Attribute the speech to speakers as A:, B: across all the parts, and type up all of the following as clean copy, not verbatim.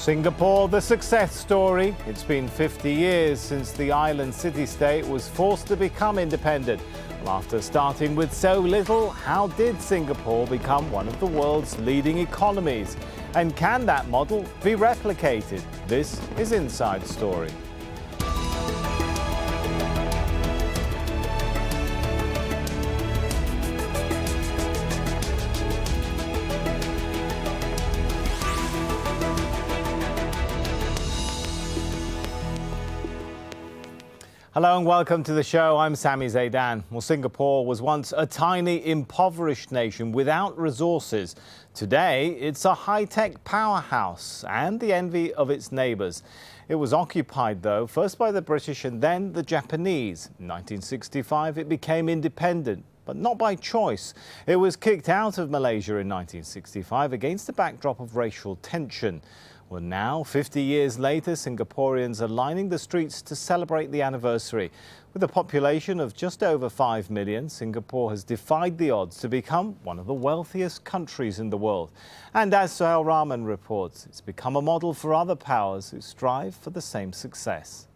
A: Singapore, the success story. It's been 50 years since the island city-state was forced to become independent. Well, after starting with so little, how did Singapore become one of the world's leading economies? And can that model be replicated? This is Inside Story. Hello and welcome to the show. I'm Sami Zaidan. Well, Singapore was once a tiny, impoverished nation without resources. Today, it's a high-tech powerhouse and the envy of its neighbours. It was occupied, though, first by the British and then the Japanese. In 1965, it became independent, but not by choice. It was kicked out of Malaysia in 1965 against the backdrop of racial tension. Well, now, 50 years later, Singaporeans are lining the streets to celebrate the anniversary. With a population of just over 5 million, Singapore has defied the odds to become one of the wealthiest countries in the world. And as Jazeera Rahman reports, it's become a model for other powers who strive for the same success.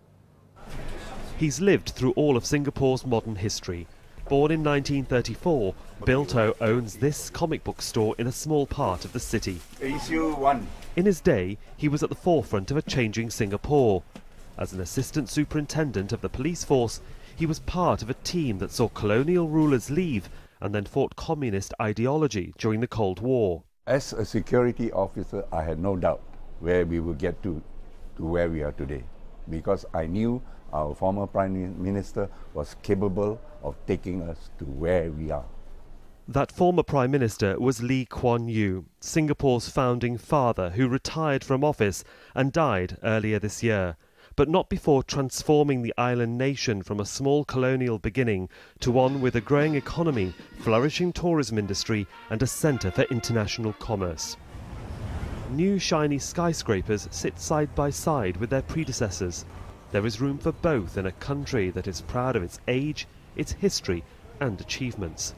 B: He's lived through all of Singapore's modern history. Born in 1934, Bill To owns this comic book store in a small part of the city.
C: Issue 1.
B: In his day, he was at the forefront of a changing Singapore. As an assistant superintendent of the police force, he was part of a team that saw colonial rulers leave and then fought communist ideology during the Cold War.
C: As a security officer, I had no doubt where we would get to where we are today, because I knew our former Prime Minister was capable of taking us to where we are.
B: That former Prime Minister was Lee Kuan Yew, Singapore's founding father, who retired from office and died earlier this year, but not before transforming the island nation from a small colonial beginning to one with a growing economy, flourishing tourism industry and a centre for international commerce. New shiny skyscrapers sit side by side with their predecessors. There is room for both in a country that is proud of its age, its history and achievements.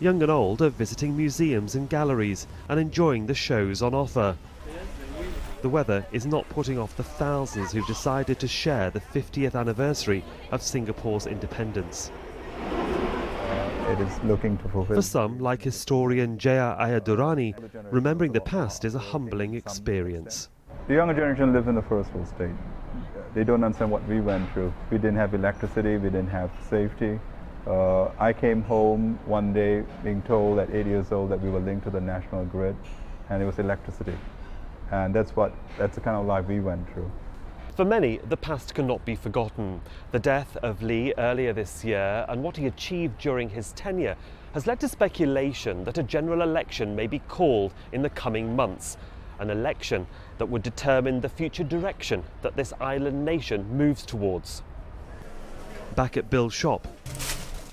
B: Young and old are visiting museums and galleries and enjoying the shows on offer. The weather is not putting off the thousands who've decided to share the 50th anniversary of Singapore's independence.
D: It is looking to fulfill.
B: For some, like historian Jaya Ayadurani, remembering the past is a humbling experience.
D: The younger generation lives in the first world state. They don't understand what we went through. We didn't have electricity, we didn't have safety. I came home one day being told at 8 years old that we were linked to the national grid, and it was electricity. And that's the kind of life we went through.
B: For many, the past cannot be forgotten. The death of Lee earlier this year and what he achieved during his tenure has led to speculation that a general election may be called in the coming months. An election that would determine the future direction that this island nation moves towards. Back at Bill's shop,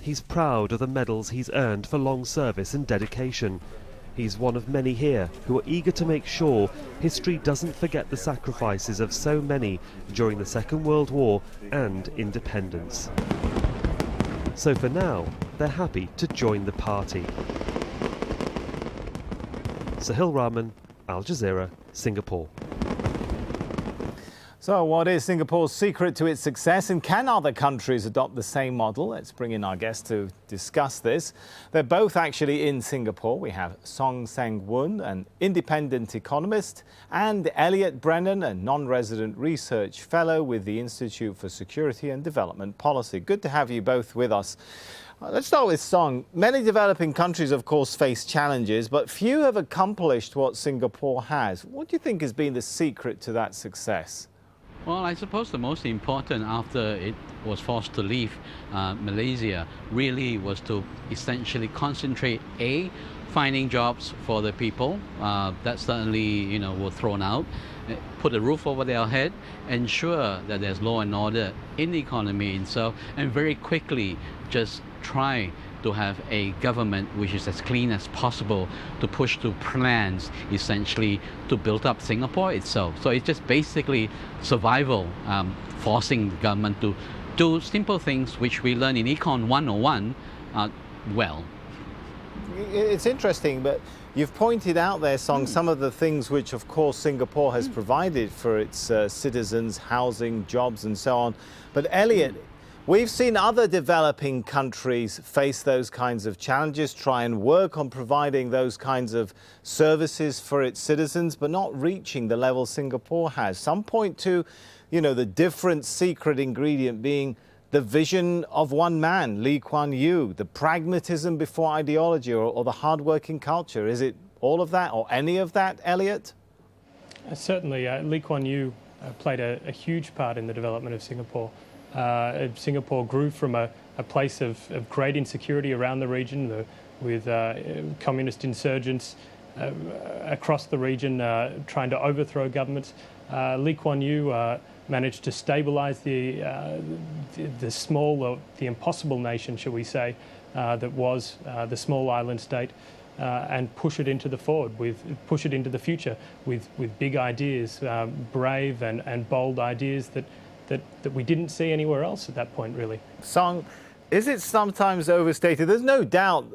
B: he's proud of the medals he's earned for long service and dedication. He's one of many here who are eager to make sure history doesn't forget the sacrifices of so many during the Second World War and independence. So for now, they're happy to join the party. Jazeera Rahman, Al Jazeera, Singapore.
A: So what is Singapore's secret to its success, and can other countries adopt the same model? Let's bring in our guests to discuss this. They're both actually in Singapore. We have Song Sang-woon, an independent economist, and Elliot Brennan, a non-resident research fellow with the Institute for Security and Development Policy. Good to have you both with us. Let's start with Song. Many developing countries, of course, face challenges, but few have accomplished what Singapore has. What do you think has been the secret to that success?
E: Well, I suppose the most important after it was forced to leave Malaysia really was to essentially concentrate, finding jobs for the people. That certainly, were thrown out. Put a roof over their head, ensure that there's law and order in the economy itself, and very quickly just try to have a government which is as clean as possible to push to plans essentially to build up Singapore itself. So it's just basically survival, forcing the government to do simple things which we learn in Econ 101 well.
A: It's interesting, but You've pointed out there, Song, some of the things which, of course, Singapore has provided for its citizens, housing, jobs, and so on. But Elliot, we've seen other developing countries face those kinds of challenges, try and work on providing those kinds of services for its citizens, but not reaching the level Singapore has. Some point to, the different secret ingredient being the vision of one man, Lee Kuan Yew, the pragmatism before ideology, or the hard-working culture. Is it all of that or any of that, Elliot?
F: Certainly, Lee Kuan Yew played a huge part in the development of Singapore. Singapore grew from a place of great insecurity around the region, with communist insurgents across the region trying to overthrow governments. Lee Kuan Yew managed to stabilise the small, or the impossible nation, shall we say, that was the small island state, and push it into the future with big ideas, brave and bold ideas that we didn't see anywhere else at that point, really.
A: Song, is it sometimes overstated? There's no doubt,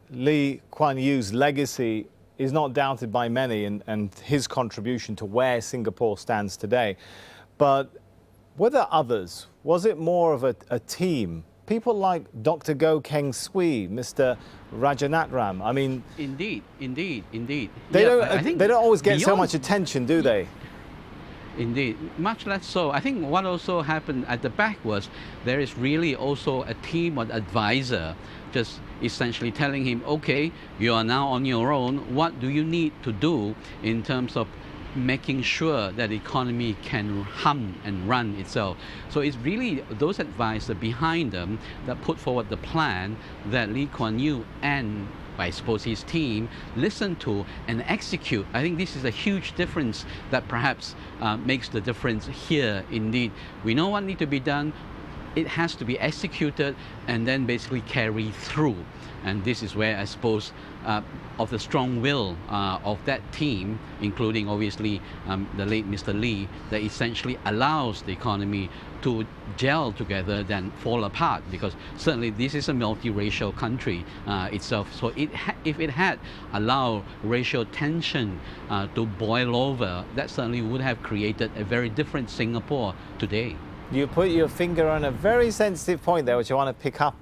A: Lee Kuan Yew's legacy is not doubted by many, and his contribution to where Singapore stands today. But were there others? Was it more of a team? People like Dr. Goh Keng Swee, Mr. Rajanatram. I mean,
E: Indeed.
A: They don't always get so much attention, do they?
E: Indeed, much less so. I think what also happened at the back was there is really also a team of advisor just essentially telling him, okay, you are now on your own. What do you need to do in terms of making sure that the economy can hum and run itself? So it's really those advisors behind them that put forward the plan that Lee Kuan Yew and I suppose his team listen to and execute. I think this is a huge difference that perhaps makes the difference here. Indeed, we know what needs to be done. It has to be executed and then basically carry through. And this is where I suppose of the strong will of that team, including obviously the late Mr. Lee, that essentially allows the economy to gel together than fall apart, because certainly this is a multiracial country itself. So if it had allowed racial tension to boil over, that certainly would have created a very different Singapore today.
A: You put your finger on a very sensitive point there, which I want to pick up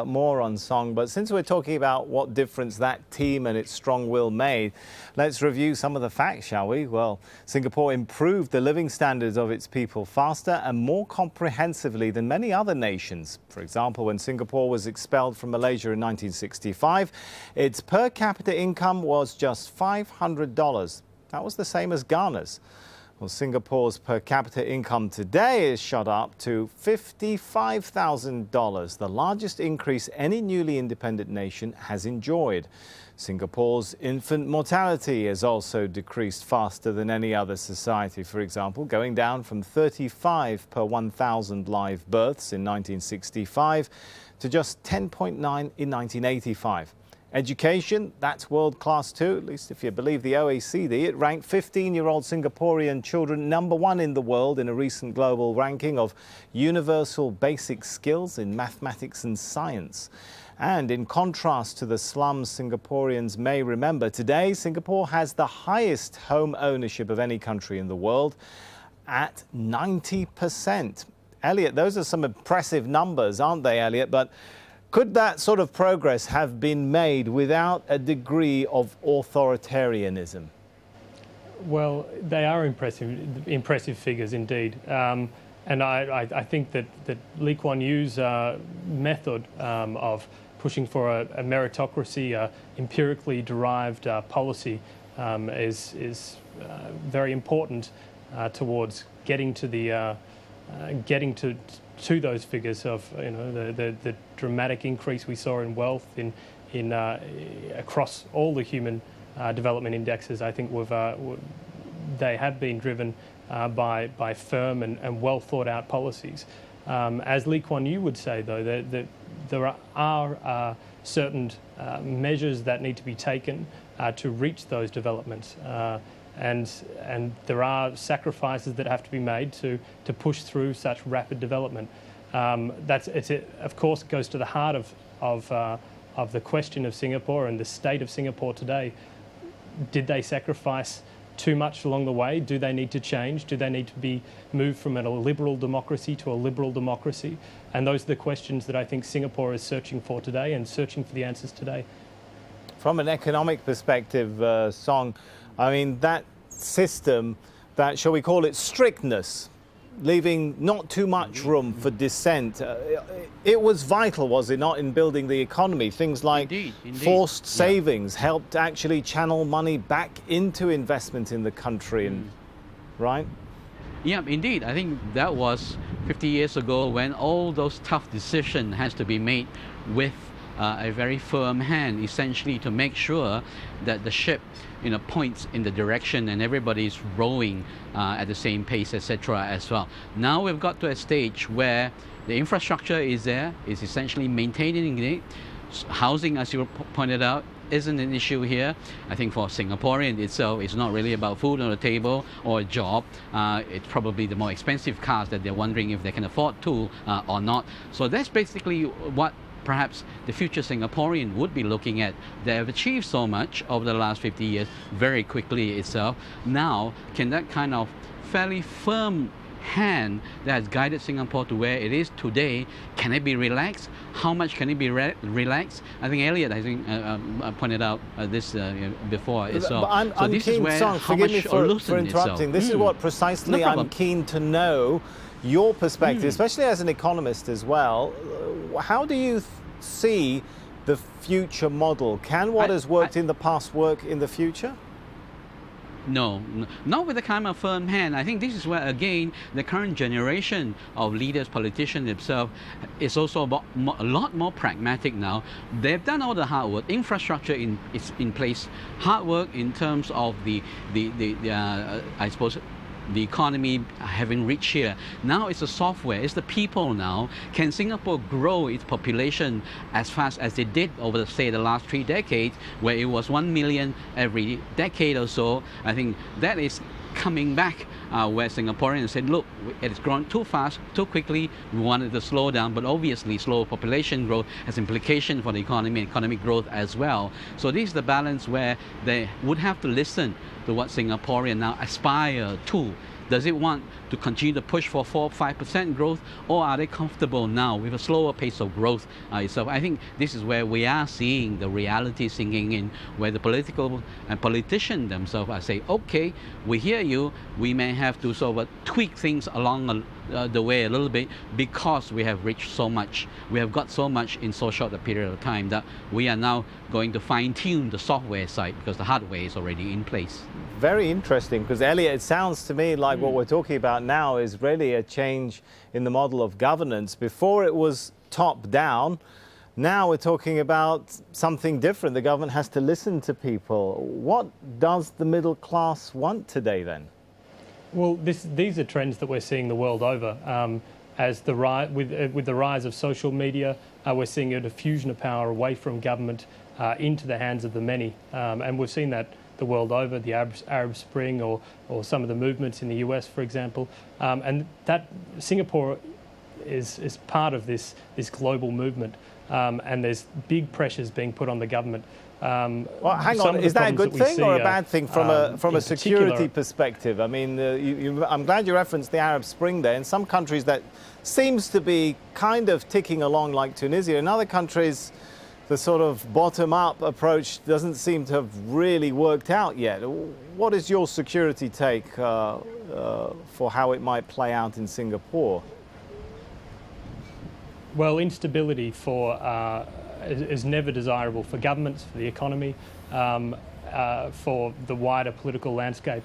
A: more on, Song. But since we're talking about what difference that team and its strong will made, let's review some of the facts, shall we? Well, Singapore improved the living standards of its people faster and more comprehensively than many other nations. For example, when Singapore was expelled from Malaysia in 1965, its per capita income was just $500. That was the same as Ghana's. Well, Singapore's per capita income today is shot up to $55,000, the largest increase any newly independent nation has enjoyed. Singapore's infant mortality has also decreased faster than any other society, for example, going down from 35 per 1,000 live births in 1965 to just 10.9 in 1985. Education, that's world-class too, at least if you believe the OECD. It ranked 15-year-old Singaporean children #1 in the world in a recent global ranking of universal basic skills in mathematics and science. And in contrast to the slums Singaporeans may remember, today Singapore has the highest home ownership of any country in the world at 90%. Elliot, those are some impressive numbers, aren't they, Elliot? But could that sort of progress have been made without a degree of authoritarianism?
F: Well, they are impressive figures indeed. And I think that Lee Kuan Yew's method of pushing for a meritocracy, empirically derived policy is very important towards getting to those figures of the dramatic increase we saw in wealth in across all the human development indexes. I think they have been driven by firm and well thought out policies. As Lee Kuan Yew would say, though, there are certain measures that need to be taken to reach those developments. And there are sacrifices that have to be made to push through such rapid development. Of course, goes to the heart of the question of Singapore and the state of Singapore today. Did they sacrifice too much along the way? Do they need to change? Do they need to be moved from a liberal democracy to a liberal democracy? And those are the questions that I think Singapore is searching for today and searching for the answers today.
A: From an economic perspective, Song, I mean, that system, that, shall we call it, strictness, leaving not too much room for dissent, it was vital, was it not, in building the economy? Things like
E: Indeed.
A: forced savings helped actually channel money back into investment in the country, and right?
E: Yeah, indeed. I think that was 50 years ago when all those tough decisions has to be made with a very firm hand, essentially to make sure that the ship, points in the direction and everybody's rowing at the same pace, etc. as well. Now we've got to a stage where the infrastructure is there, is essentially maintaining it. Housing, as you pointed out, isn't an issue here. I think for Singaporean itself, it's not really about food on the table or a job. It's probably the more expensive cars that they're wondering if they can afford to or not. So that's basically what perhaps the future Singaporean would be looking at. They have achieved so much over the last 50 years very quickly itself. Now, can that kind of fairly firm hand that has guided Singapore to where it is today, can it be relaxed? How much can it be relaxed? I think Elliot, pointed out this before itself.
A: But I'm
E: this
A: keen,
E: is where
A: Song,
E: how
A: forgive me
E: much
A: for interrupting. This is what precisely
E: No
A: I'm
E: problem.
A: keen to know, your perspective, especially as an economist as well. How do you see the future model? Can what has worked in the past work in the future?
E: No, not with a kind of firm hand. I think this is where, again, the current generation of leaders, politicians themselves, is also a lot more pragmatic now. They've done all the hard work. Infrastructure is in place. Hard work in terms of I suppose, the economy having reached here. Now it's the software, it's the people now. Can Singapore grow its population as fast as it did over, say, the last 3 decades, where it was 1 million every decade or so? I think that is coming back where Singaporeans said, look, it's grown too fast, too quickly, we wanted to slow down, but obviously slow population growth has implications for the economy and economic growth as well. So this is the balance where they would have to listen to what Singaporeans now aspire to. Does it want to continue to push for 4-5% growth, or are they comfortable now with a slower pace of growth? So I think this is where we are seeing the reality sinking in, where the political and politicians themselves are saying, okay, we hear you, we may have to sort of tweak things along the way a little bit, because we have reached so much, we have got so much in so short a period of time, that we are now going to fine-tune the software side, because the hardware is already in place.
A: Very interesting, because Elliot, it sounds to me like what we're talking about now is really a change in the model of governance. Before it was top-down, now we're talking about something different. The government has to listen to people. What does the middle class want today then?
F: Well, these are trends that we're seeing the world over. As with the rise of social media, we're seeing a diffusion of power away from government into the hands of the many. And we've seen that the world over, the Arab Spring or some of the movements in the US, for example. And that Singapore is part of this global movement. And there's big pressures being put on the government.
A: Well, hang on, is that a good thing or a bad thing from a security perspective? I mean, I'm glad you referenced the Arab Spring there. In some countries that seems to be kind of ticking along like Tunisia. In other countries, the sort of bottom-up approach doesn't seem to have really worked out yet. What is your security take for how it might play out in Singapore?
F: Well, instability is never desirable for governments, for the economy, for the wider political landscape.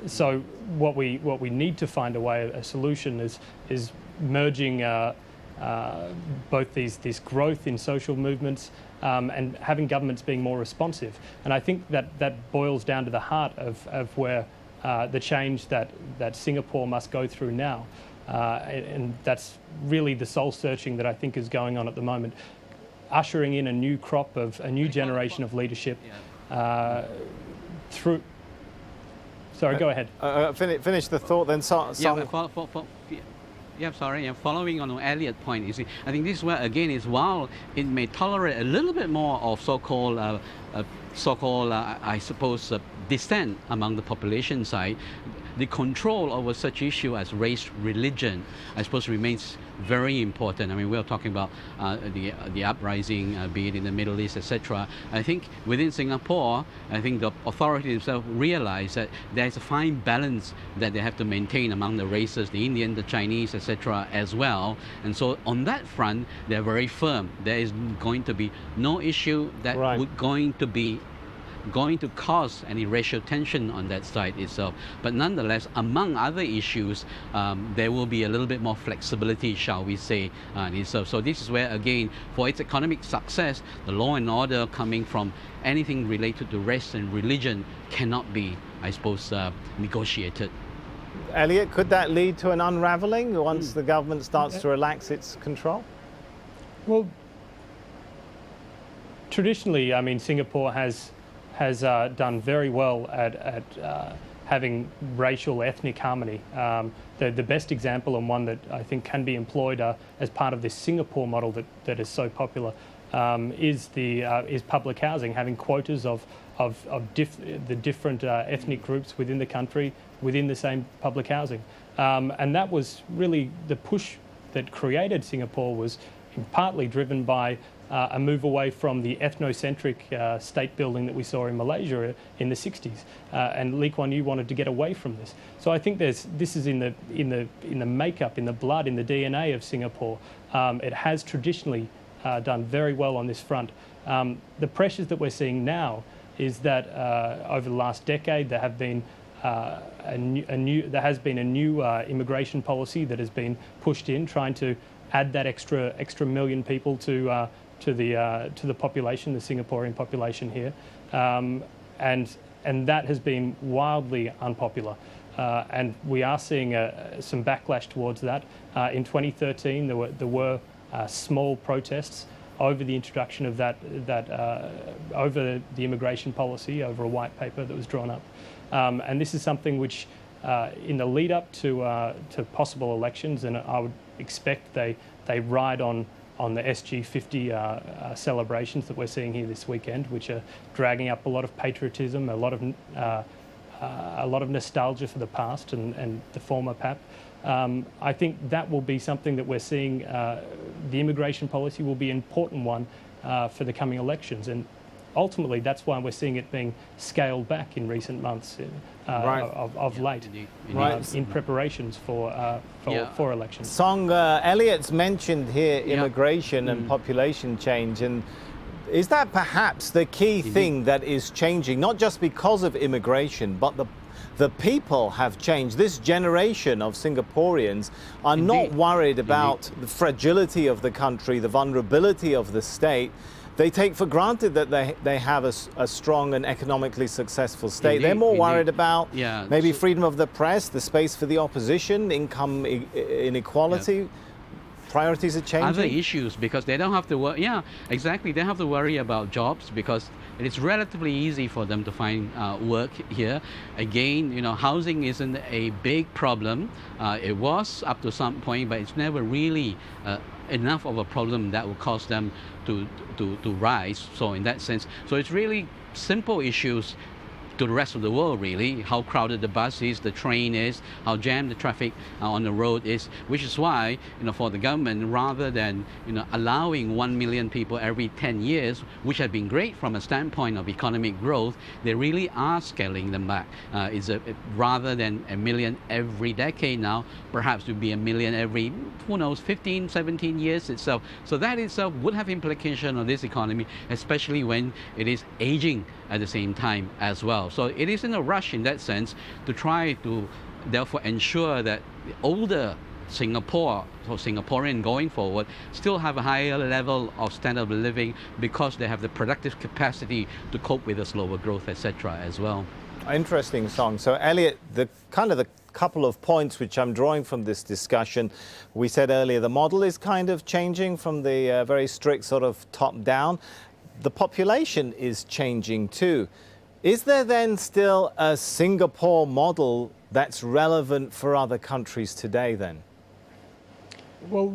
F: So what we need to find a solution is merging both this growth in social movements and having governments being more responsive. And I think that boils down to the heart of where the change that Singapore must go through now. And that's really the soul searching that I think is going on at the moment, ushering in a new crop of a new generation of leadership through. Sorry, go ahead.
A: Finish the thought then.
E: Yeah, sorry. Following on Elliot's point, you see, I think this is where again is while it may tolerate a little bit more of so-called, I suppose, dissent among the population side, the control over such issue as race, religion, I suppose, remains very important. I mean, we're talking about the uprising, be it in the Middle East, etc. I think within Singapore, I think the authorities themselves realize that there's a fine balance that they have to maintain among the races, the Indian, the Chinese, etc. as well. And so on that front, they're very firm. There is going to be no issue that
A: Right.
E: would going to cause any racial tension on that side itself. But nonetheless, among other issues, there will be a little bit more flexibility, shall we say, itself. So this is where, again, for its economic success, the law and order coming from anything related to race and religion cannot be, I suppose, negotiated.
A: Elliot, could that lead to an unraveling once the government starts to relax its control?
F: Well, traditionally, I mean, Singapore has done very well at having racial, ethnic harmony. The best example, and one that I think can be employed as part of this Singapore model that is so popular, is public housing, having quotas of the different ethnic groups within the country within the same public housing. And that was really the push that created Singapore, was partly driven by a move away from the ethnocentric state building that we saw in Malaysia in the 60s, and Lee Kuan Yew wanted to get away from this. So I think this is in the makeup, in the blood, in the DNA of Singapore. It has traditionally done very well on this front. The pressures that we're seeing now is that over the last decade there have been a new immigration policy that has been pushed in, trying to add that extra million people to the population, the Singaporean population here, and that has been wildly unpopular, and we are seeing some backlash towards that. In 2013, there were small protests over the introduction of that over the immigration policy, over a white paper that was drawn up, and this is something which, in the lead up to possible elections, and I would expect they ride on the SG50 celebrations that we're seeing here this weekend, which are dragging up a lot of patriotism, a lot of nostalgia for the past and the former PAP. I think that will be something that we're seeing. The immigration policy will be an important one for the coming elections, and ultimately that's why we're seeing it being scaled back in recent months of late,
E: Indeed.
F: in preparations for elections.
A: Song, Elliot's mentioned here immigration and population change, and is that perhaps the key thing that is changing, not just because of immigration, but the people have changed? This generation of Singaporeans are not worried about the fragility of the country, the vulnerability of the state. They take for granted that they have a strong and economically successful state. They're more worried about maybe freedom of the press, the space for the opposition, income inequality. Priorities are changing.
E: Other issues, because they don't have to worry. Yeah, exactly. They don't have to worry about jobs because it's relatively easy for them to find work here. Again, housing isn't a big problem. It was up to some point, but it's never really enough of a problem that will cause them to rise. So in that sense, so it's really simple issues to the rest of the world, really, how crowded the bus is, the train is, how jammed the traffic on the road is, which is why, for the government, rather than, allowing 1 million people every 10 years, which had been great from a standpoint of economic growth, they really are scaling them back. Rather than 1 million every decade now, perhaps it would be 1 million every, 15, 17 years itself. So that itself would have implication on this economy, especially when it is aging at the same time as well. So it isn't a rush in that sense to try to therefore ensure that the older Singaporean going forward still have a higher level of standard of living because they have the productive capacity to cope with the slower growth, etc. as well.
A: Interesting, Song. So Elliot, the couple of points which I'm drawing from this discussion, we said earlier the model is kind of changing from the very strict sort of top down. The population is changing too. Is there then still a Singapore model that's relevant for other countries today then?
F: Well,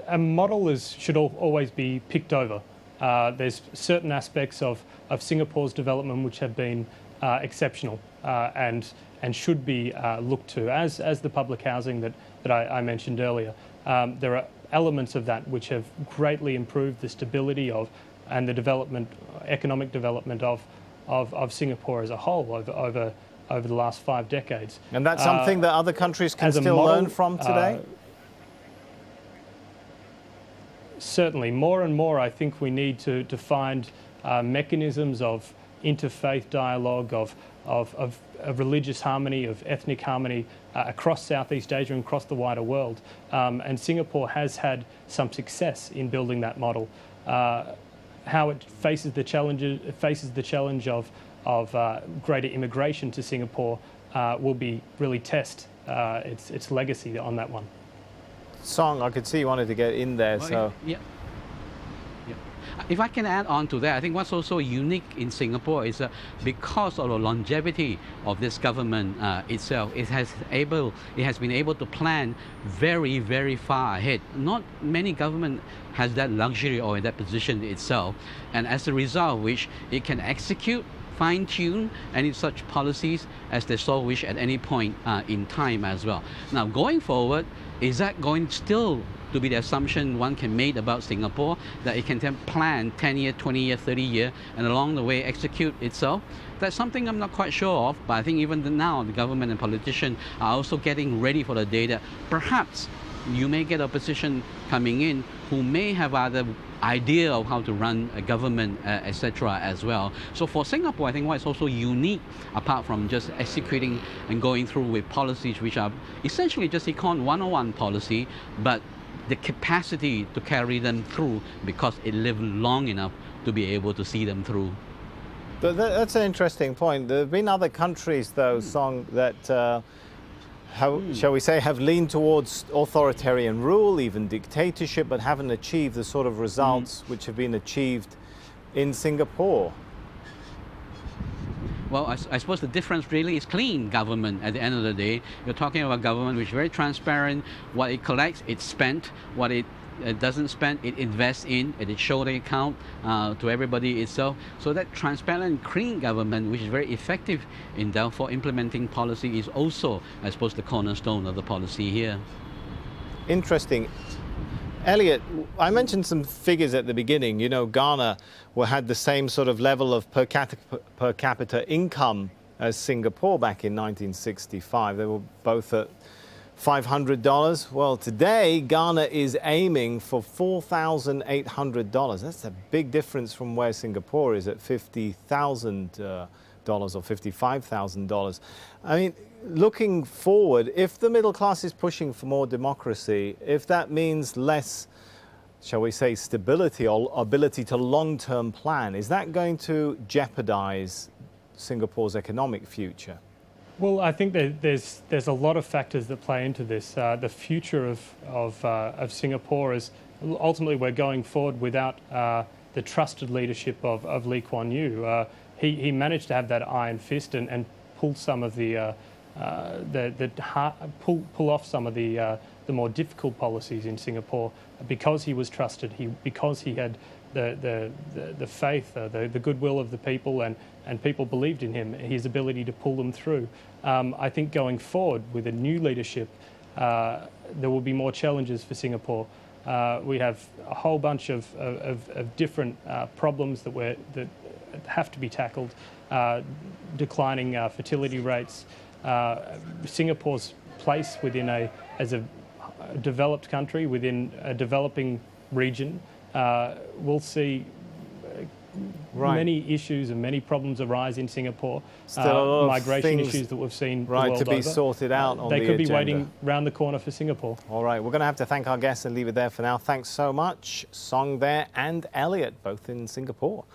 F: a model should always be picked over. There's certain aspects of Singapore's development which have been exceptional and should be looked to, as the public housing that I mentioned earlier. There are elements of that which have greatly improved the stability of and the development, economic development of Singapore as a whole over the last 5 decades.
A: And that's something that other countries can still learn from today?
F: Certainly. More and more, I think we need to find mechanisms of interfaith dialogue, of religious harmony, of ethnic harmony across Southeast Asia and across the wider world. And Singapore has had some success in building that model. How it faces the challenge of greater immigration to Singapore will be really test its legacy on that one.
A: Song, I could see you wanted to get in there, so...
E: Yeah. If I can add on to that, I think what's also unique in Singapore is because of the longevity of this government itself, it has been able to plan very, very far ahead. Not many government has that luxury or in that position itself, and as a result of which it can execute, fine-tune any such policies as they so wish at any point in time as well. Now, going forward, is that going still to be the assumption one can make about Singapore, that it can plan 10-year, 20-year, 30-year, and along the way execute itself? That's something I'm not quite sure of, but I think even now the government and politicians are also getting ready for the day that perhaps you may get opposition coming in who may have other idea of how to run a government, etc. as well. So for Singapore, I think what's also unique, apart from just executing and going through with policies which are essentially just Econ 101 policy, but the capacity to carry them through because it lived long enough to be able to see them through.
A: That's an interesting point. There have been other countries, though, Song, that shall we say, have leaned towards authoritarian rule, even dictatorship, but haven't achieved the sort of results which have been achieved in Singapore.
E: Well, I suppose the difference really is clean government at the end of the day. You're talking about government which is very transparent. What it collects, it's spent. What it doesn't spend, it invests in, and it shows the account to everybody itself. So that transparent, clean government, which is very effective in therefore implementing policy, is also, I suppose, the cornerstone of the policy here.
A: Interesting. Elliot, I mentioned some figures at the beginning. You know, Ghana had the same sort of level of per capita income as Singapore back in 1965. They were both at $500. Well, today, Ghana is aiming for $4,800. That's a big difference from where Singapore is at $50,000 or $55,000. I mean, looking forward, if the middle class is pushing for more democracy, if that means less, shall we say, stability or ability to long-term plan, is that going to jeopardize Singapore's economic future?
F: Well, I think there's a lot of factors that play into this. The future of Singapore is ultimately we're going forward without the trusted leadership of Lee Kuan Yew. He managed to have that iron fist and pull some of pull off some of the more difficult policies in Singapore because he was trusted. Because he had the faith, the goodwill of the people, and people believed in him, his ability to pull them through. I think going forward with a new leadership, there will be more challenges for Singapore. We have a whole bunch of different problems that have to be tackled. Declining fertility rates. Singapore's place as a developed country within a developing region. We'll see many issues and many problems arise in Singapore. Migration issues that we've seen the world
A: to be
F: over.
A: Sorted out on the
F: They could be
A: agenda.
F: waiting round the corner for Singapore.
A: All right, we're going to have to thank our guests and leave it there for now. Thanks so much, Song there and Elliot, both in Singapore.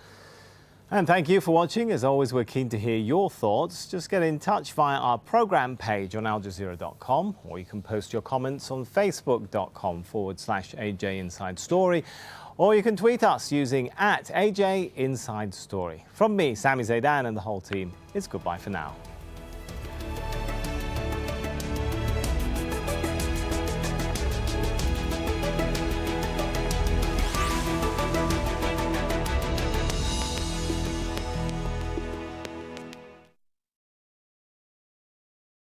A: And thank you for watching. As always, we're keen to hear your thoughts. Just get in touch via our program page on aljazeera.com, or you can post your comments on facebook.com/AJ Inside Story, or you can tweet us using @AJ Inside Story. From me, Sami Zaidan, and the whole team, it's goodbye for now.